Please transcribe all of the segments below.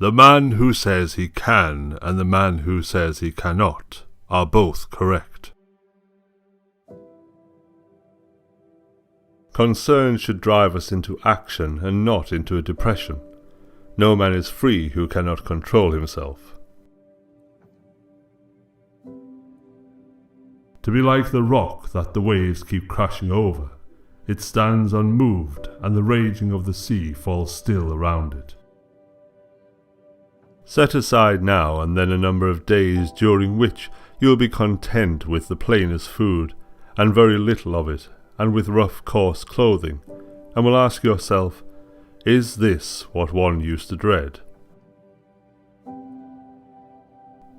The man who says he can and the man who says he cannot are both correct. Concern should drive us into action and not into a depression. No man is free who cannot control himself. To be like the rock that the waves keep crashing over, it stands unmoved, and the raging of the sea falls still around it. Set aside now and then a number of days during which you will be content with the plainest food, and very little of it, and with rough, coarse clothing, and will ask yourself, is this what one used to dread?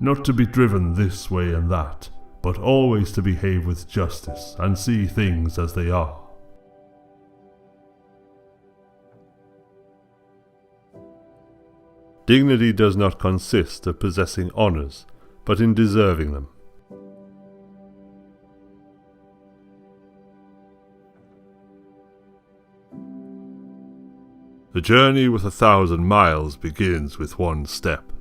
Not to be driven this way and that, but always to behave with justice, and see things as they are. Dignity does not consist of possessing honours, but in deserving them. The journey with 1,000 miles begins with one step.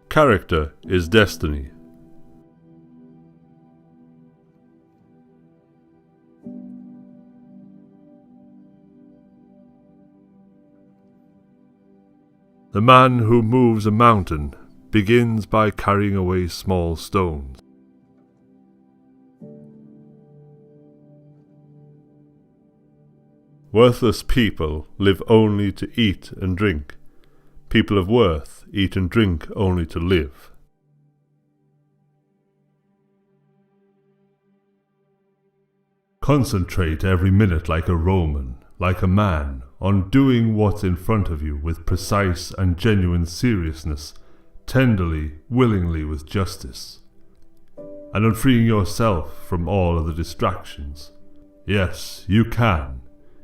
Character is destiny. The man who moves a mountain begins by carrying away small stones. Worthless people live only to eat and drink. People of worth eat and drink only to live. Concentrate every minute like a Roman, like a man, on doing what's in front of you with precise and genuine seriousness, tenderly, willingly, with justice, and on freeing yourself from all other distractions. Yes, you can,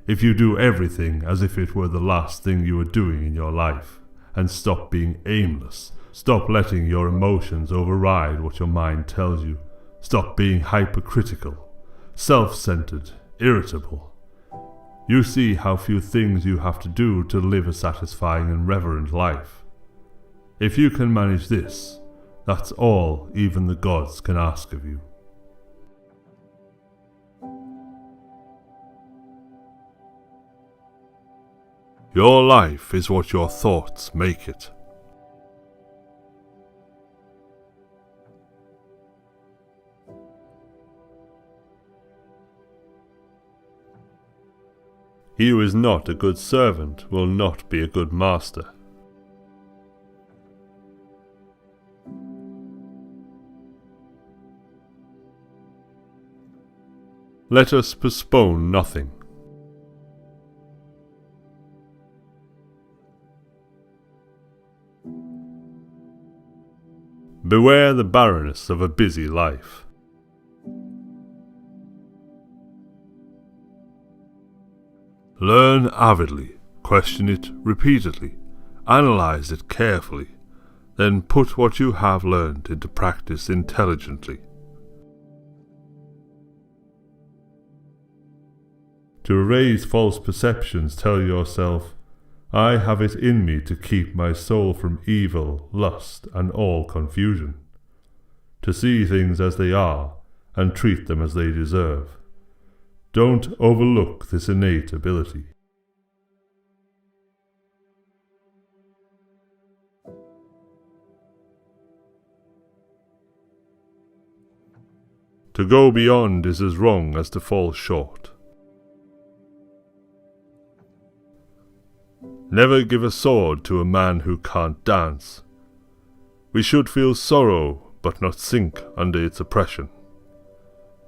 if you do everything as if it were the last thing you were doing in your life, and stop being aimless, stop letting your emotions override what your mind tells you, stop being hypercritical, self-centered, irritable. You see how few things you have to do to live a satisfying and reverent life. If you can manage this, that's all even the gods can ask of you. Your life is what your thoughts make it. He who is not a good servant will not be a good master. Let us postpone nothing. Beware the barrenness of a busy life. Learn avidly, question it repeatedly, analyze it carefully, then put what you have learned into practice intelligently. To erase false perceptions, tell yourself, I have it in me to keep my soul from evil, lust, and all confusion, to see things as they are, and treat them as they deserve. Don't overlook this innate ability. To go beyond is as wrong as to fall short. Never give a sword to a man who can't dance. We should feel sorrow, but not sink under its oppression.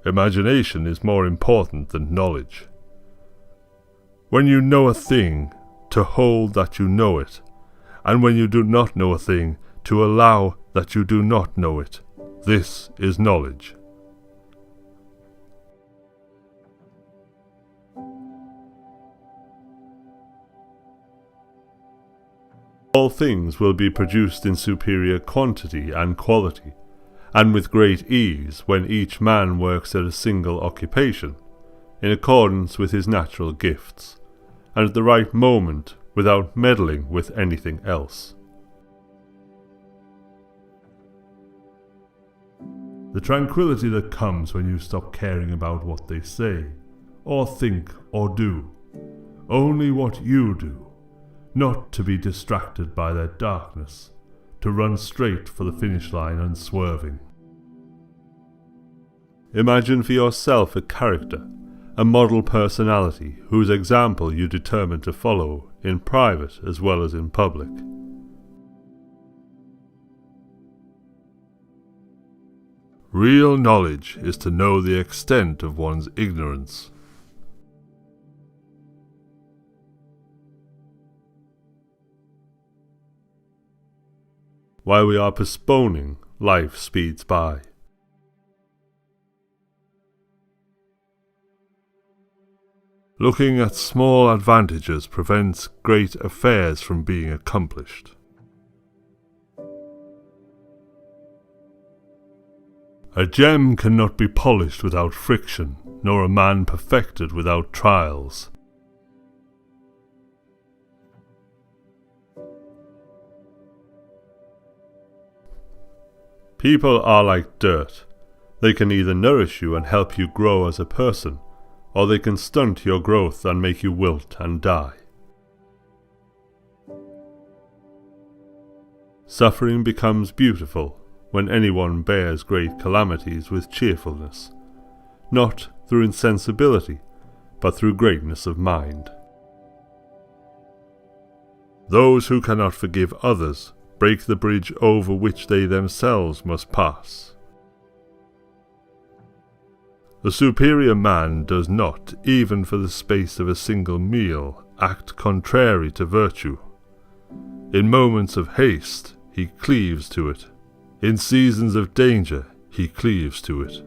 Imagination is more important than knowledge. When you know a thing, to hold that you know it, and when you do not know a thing, to allow that you do not know it. This is knowledge. All things will be produced in superior quantity and quality, and with great ease when each man works at a single occupation. in accordance with his natural gifts, and at the right moment without meddling with anything else. The tranquility that comes when you stop caring about what they say, or think, or do. Only what you do, not to be distracted by their darkness, to run straight for the finish line unswerving. Imagine for yourself a character, a model personality whose example you determine to follow in private as well as in public. Real knowledge is to know the extent of one's ignorance. While we are postponing, life speeds by. Looking at small advantages prevents great affairs from being accomplished. A gem cannot be polished without friction, nor a man perfected without trials. People are like dirt. They can either nourish you and help you grow as a person, or they can stunt your growth and make you wilt and die. Suffering becomes beautiful when anyone bears great calamities with cheerfulness, not through insensibility, but through greatness of mind. Those who cannot forgive others break the bridge over which they themselves must pass. The superior man does not, even for the space of a single meal, act contrary to virtue. In moments of haste, he cleaves to it. In seasons of danger, he cleaves to it.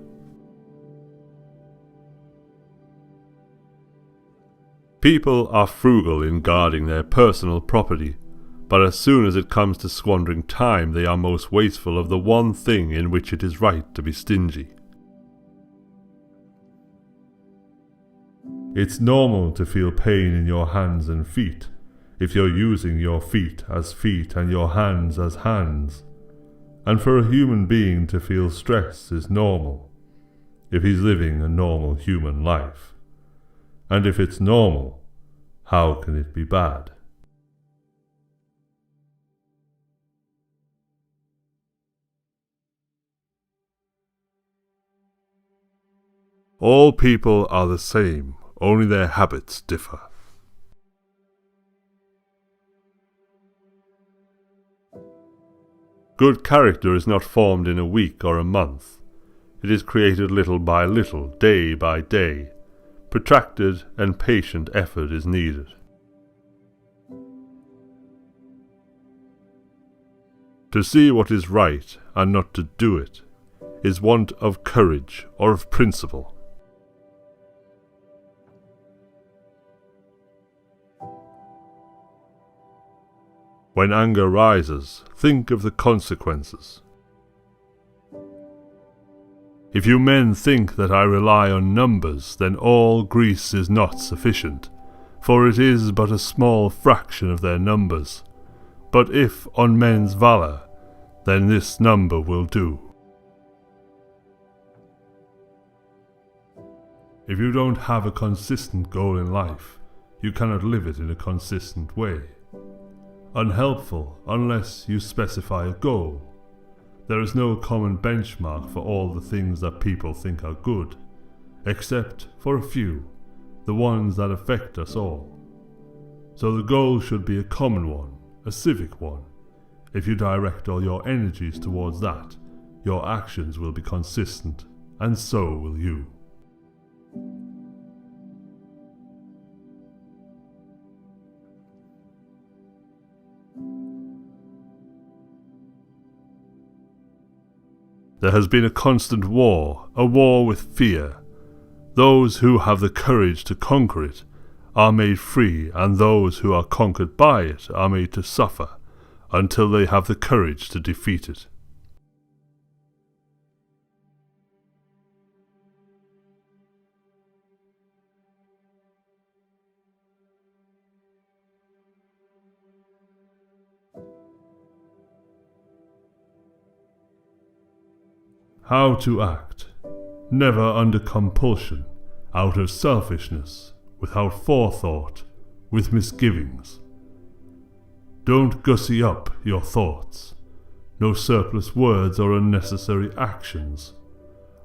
People are frugal in guarding their personal property, but as soon as it comes to squandering time, they are most wasteful of the one thing in which it is right to be stingy. It's normal to feel pain in your hands and feet, if you're using your feet as feet and your hands as hands. And for a human being to feel stress is normal, if he's living a normal human life. And if it's normal, how can it be bad? All people are the same, only their habits differ. Good character is not formed in a week or a month. It is created little by little, day by day. Protracted and patient effort is needed. To see what is right and not to do it is want of courage or of principle. When anger rises, think of the consequences. If you men think that I rely on numbers, then all Greece is not sufficient, for it is but a small fraction of their numbers. But if on men's valour, then this number will do. If you don't have a consistent goal in life, you cannot live it in a consistent way. Unhelpful unless you specify a goal. There is no common benchmark for all the things that people think are good, except for a few, the ones that affect us all. So the goal should be a common one, a civic one. If you direct all your energies towards that, your actions will be consistent, and so will you. There has been a constant war, a war with fear. Those who have the courage to conquer it are made free, and those who are conquered by it are made to suffer, until they have the courage to defeat it. How to act, never under compulsion, out of selfishness, without forethought, with misgivings. Don't gussy up your thoughts. No surplus words or unnecessary actions.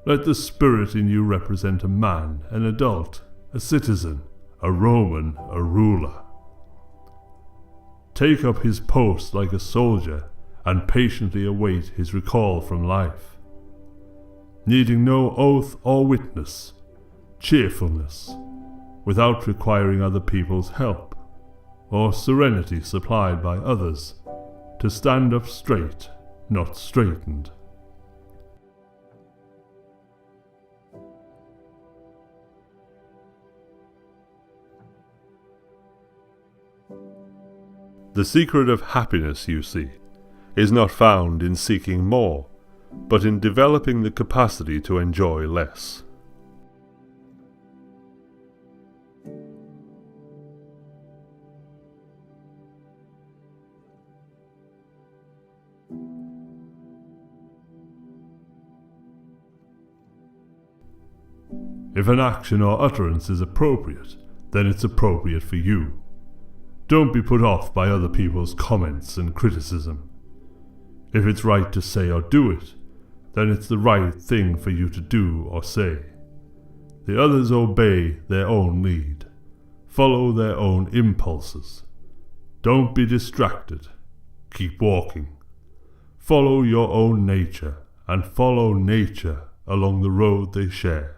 Let the spirit in you represent a man, an adult, a citizen, a Roman, a ruler. Take up his post like a soldier and patiently await his recall from life. Needing no oath or witness, cheerfulness, without requiring other people's help, or serenity supplied by others, to stand up straight, not straightened. The secret of happiness, you see, is not found in seeking more, but in developing the capacity to enjoy less. If an action or utterance is appropriate, then it's appropriate for you. Don't be put off by other people's comments and criticism. If it's right to say or do it, then it's the right thing for you to do or say. The others obey their own lead. Follow their own impulses. Don't be distracted. Keep walking. Follow your own nature, and follow nature along the road they share.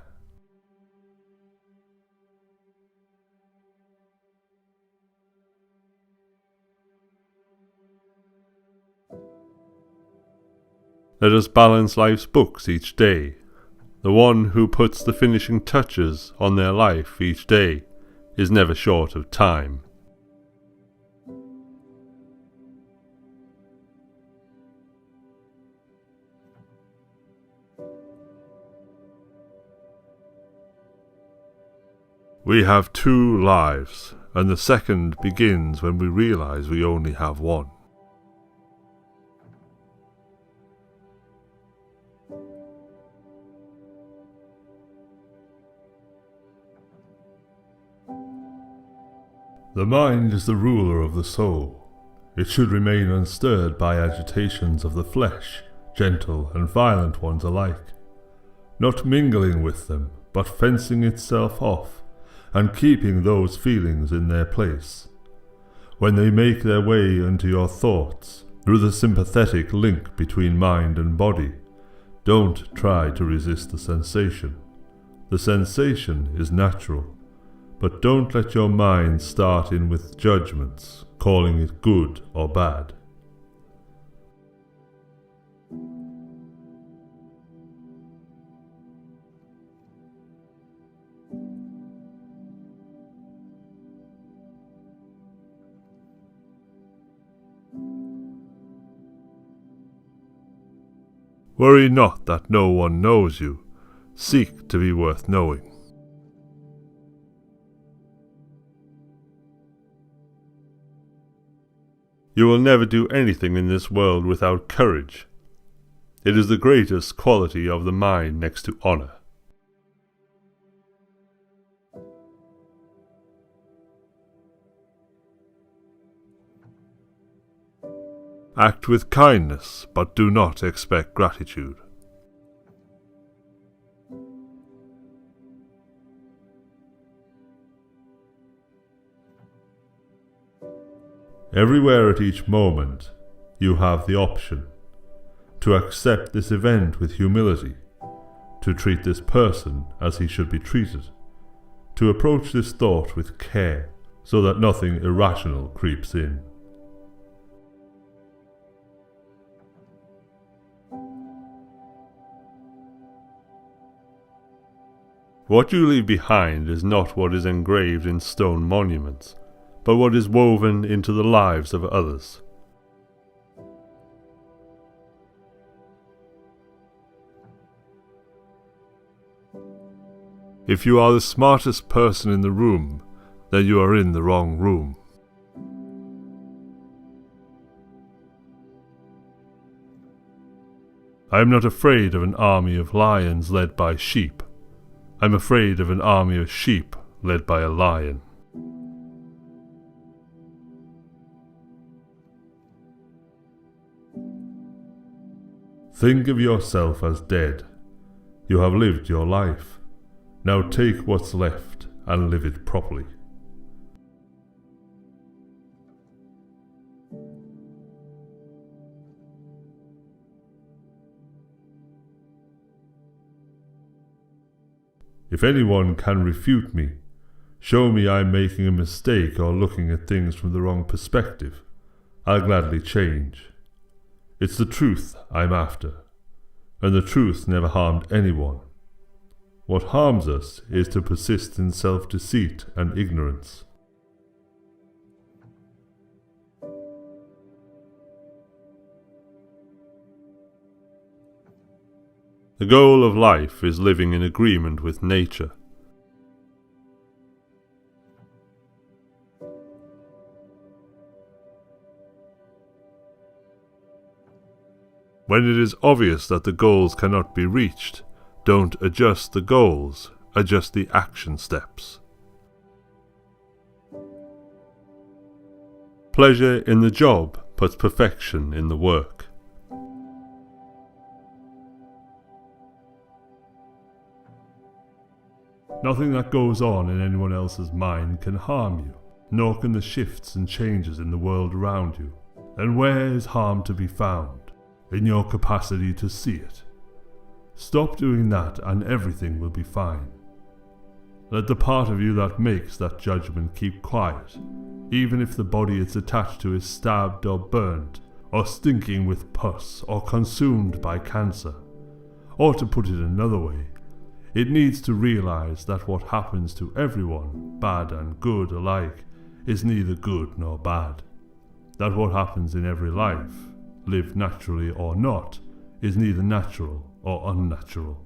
Let us balance life's books each day. The one who puts the finishing touches on their life each day is never short of time. We have 2 lives, and the second begins when we realize we only have one. The mind is the ruler of the soul. It should remain unstirred by agitations of the flesh, gentle and violent ones alike, not mingling with them, but fencing itself off, and keeping those feelings in their place. When they make their way into your thoughts, through the sympathetic link between mind and body, don't try to resist the sensation. The sensation is natural. But don't let your mind start in with judgments, calling it good or bad. Worry not that no one knows you. Seek to be worth knowing. You will never do anything in this world without courage. It is the greatest quality of the mind next to honor. Act with kindness, but do not expect gratitude. Everywhere at each moment, you have the option to accept this event with humility, to treat this person as he should be treated, to approach this thought with care, so that nothing irrational creeps in. What you leave behind is not what is engraved in stone monuments, but what is woven into the lives of others. If you are the smartest person in the room, then you are in the wrong room. I am not afraid of an army of lions led by sheep. I am afraid of an army of sheep led by a lion. Think of yourself as dead. You have lived your life. Now take what's left and live it properly. If anyone can refute me, show me I am making a mistake or looking at things from the wrong perspective, I'll gladly change. It's the truth I'm after, and the truth never harmed anyone. What harms us is to persist in self-deceit and ignorance. The goal of life is living in agreement with nature. When it is obvious that the goals cannot be reached, don't adjust the goals, adjust the action steps. Pleasure in the job puts perfection in the work. Nothing that goes on in anyone else's mind can harm you, nor can the shifts and changes in the world around you. And where is harm to be found? In your capacity to see it. Stop doing that and everything will be fine. Let the part of you that makes that judgment keep quiet, even if the body it's attached to is stabbed or burnt, or stinking with pus, or consumed by cancer. Or to put it another way, it needs to realize that what happens to everyone, bad and good alike, is neither good nor bad. That what happens in every life, lived naturally or not, is neither natural or unnatural.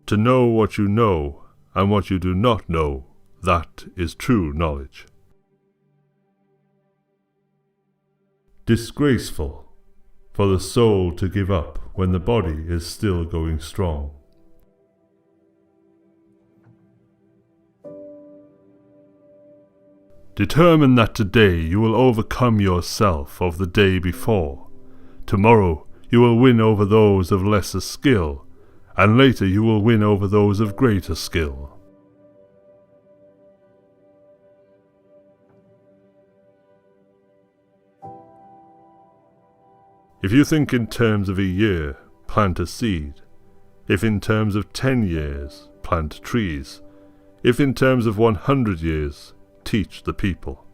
To know what you know and what you do not know, that is true knowledge. Disgraceful for the soul to give up when the body is still going strong. Determine that today you will overcome yourself of the day before. Tomorrow you will win over those of lesser skill, and later you will win over those of greater skill. If you think in terms of a year, plant a seed. If in terms of 10 years, plant trees. If in terms of 100 years, teach the people.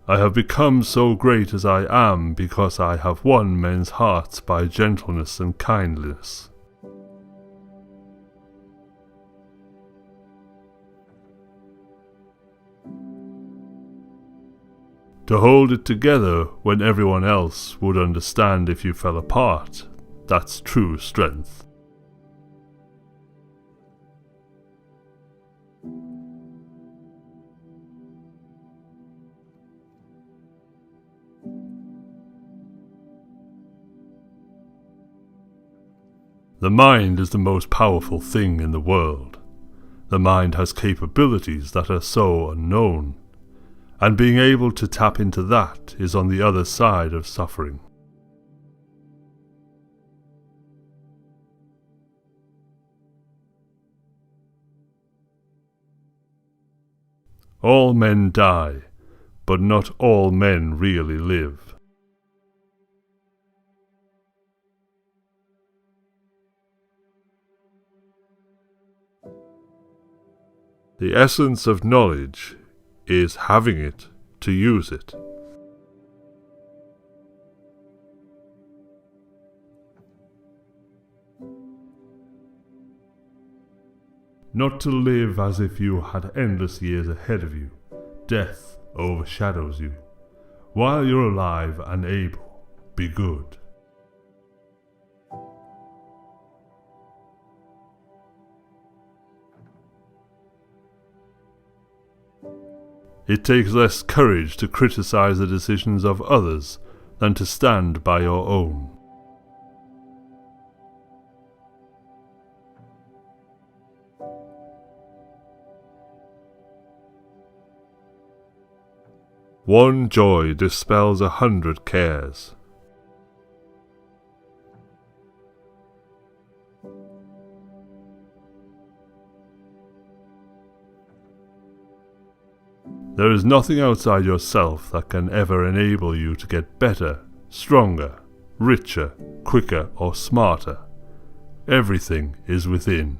I have become so great as I am because I have won men's hearts by gentleness and kindness. To hold it together when everyone else would understand if you fell apart, that's true strength. The mind is the most powerful thing in the world. The mind has capabilities that are so unknown, and being able to tap into that is on the other side of suffering. All men die, but not all men really live. The essence of knowledge is having it to use it. not to live as if you had endless years ahead of you. Death overshadows you. While you're alive and able, be good. It takes less courage to criticize the decisions of others than to stand by your own. One joy dispels 100 cares. There is nothing outside yourself that can ever enable you to get better, stronger, richer, quicker, or smarter. Everything is within.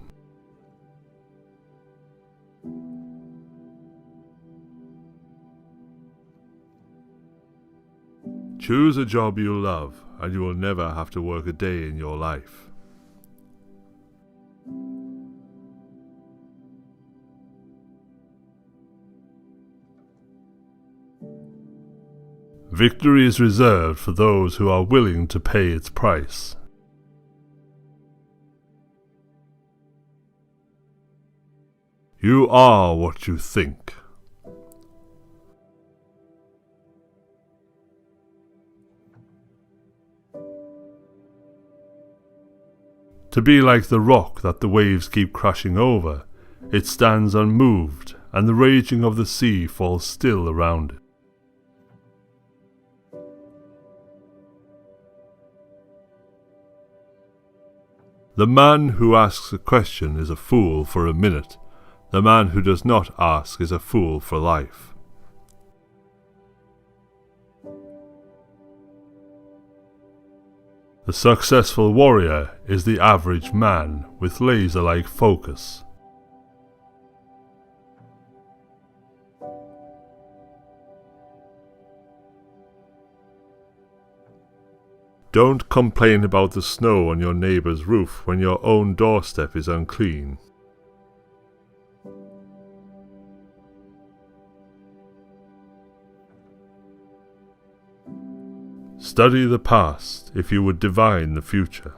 Choose a job you love, and you will never have to work a day in your life. Victory is reserved for those who are willing to pay its price. You are what you think. To be like the rock that the waves keep crashing over, it stands unmoved, and the raging of the sea falls still around it. The man who asks a question is a fool for a minute. The man who does not ask is a fool for life. The successful warrior is the average man with laser-like focus. Don't complain about the snow on your neighbor's roof when your own doorstep is unclean. Study the past if you would divine the future.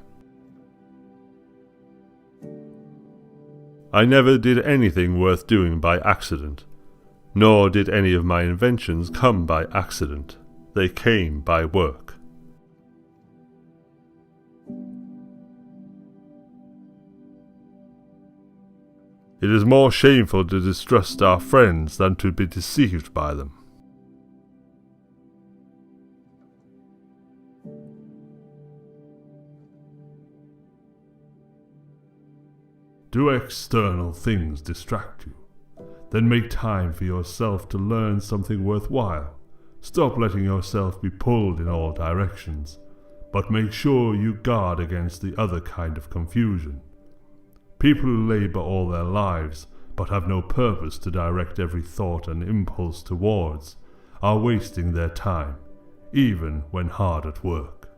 I never did anything worth doing by accident, nor did any of my inventions come by accident. They came by work. It is more shameful to distrust our friends than to be deceived by them. Do external things distract you? Then make time for yourself to learn something worthwhile. Stop letting yourself be pulled in all directions, but make sure you guard against the other kind of confusion. People who labor all their lives, but have no purpose to direct every thought and impulse towards, are wasting their time, even when hard at work.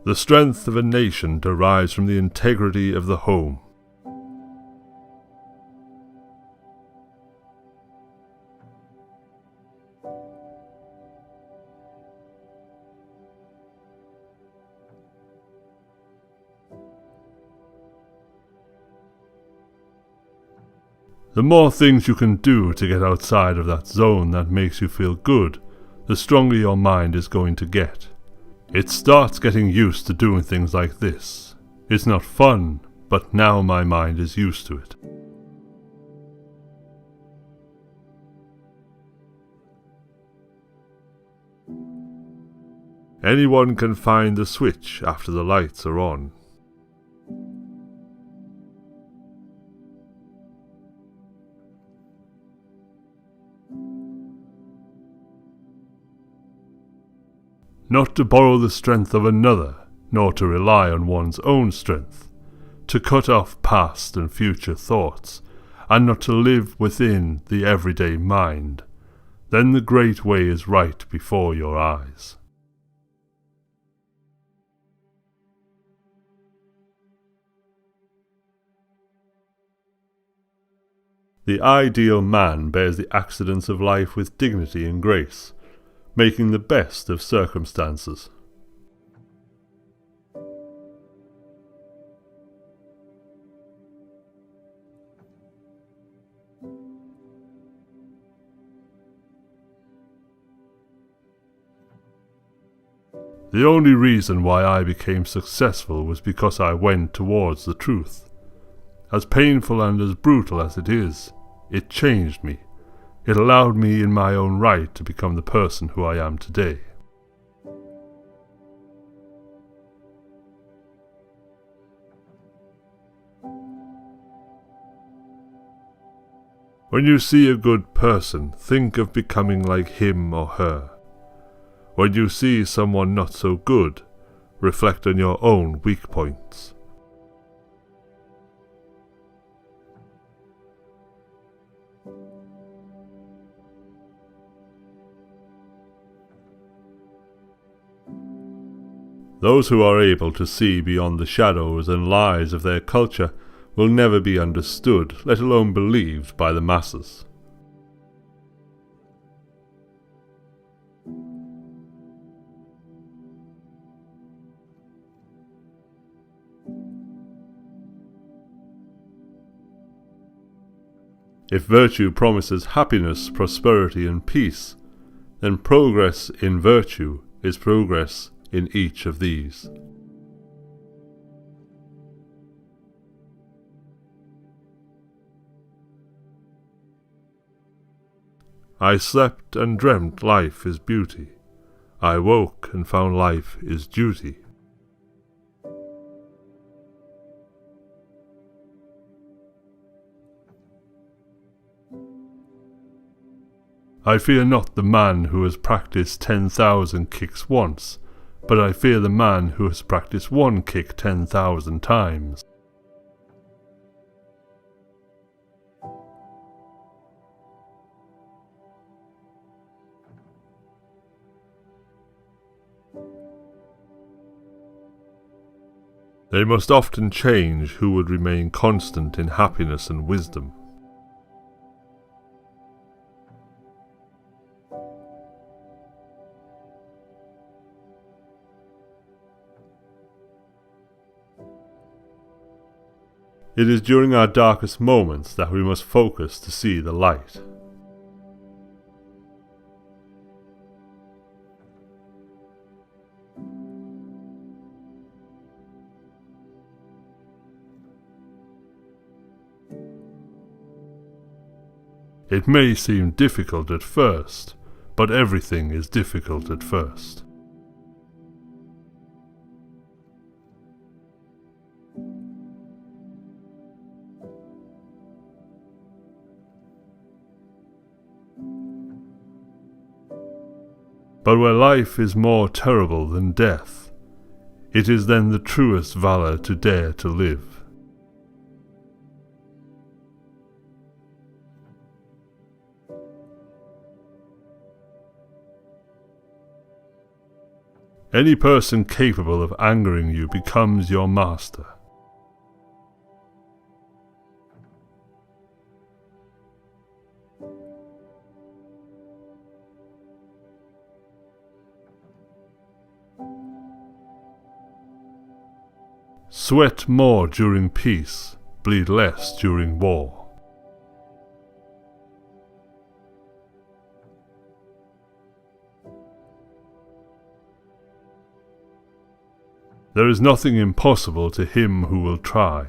The strength of a nation derives from the integrity of the home. The more things you can do to get outside of that zone that makes you feel good, the stronger your mind is going to get. It starts getting used to doing things like this. It's not fun, but now my mind is used to it. Anyone can find the switch after the lights are on. Not to borrow the strength of another, nor to rely on one's own strength, to cut off past and future thoughts, and not to live within the everyday mind, then the great way is right before your eyes. The ideal man bears the accidents of life with dignity and grace, making the best of circumstances. The only reason why I became successful was because I went towards the truth. As painful and as brutal as it is, it changed me. It allowed me in my own right to become the person who I am today. When you see a good person, think of becoming like him or her. When you see someone not so good, reflect on your own weak points. Those who are able to see beyond the shadows and lies of their culture will never be understood, let alone believed by the masses. If virtue promises happiness, prosperity, and peace, then progress in virtue is progress in each of these. I slept and dreamt life is beauty. I woke and found life is duty. I fear not the man who has practiced 10,000 kicks once, but I fear the man who has practiced one kick 10,000 times. They must often change who would remain constant in happiness and wisdom. It is during our darkest moments that we must focus to see the light. It may seem difficult at first, but everything is difficult at first. But where life is more terrible than death, it is then the truest valor to dare to live. Any person capable of angering you becomes your master. Sweat more during peace, bleed less during war. There is nothing impossible to him who will try.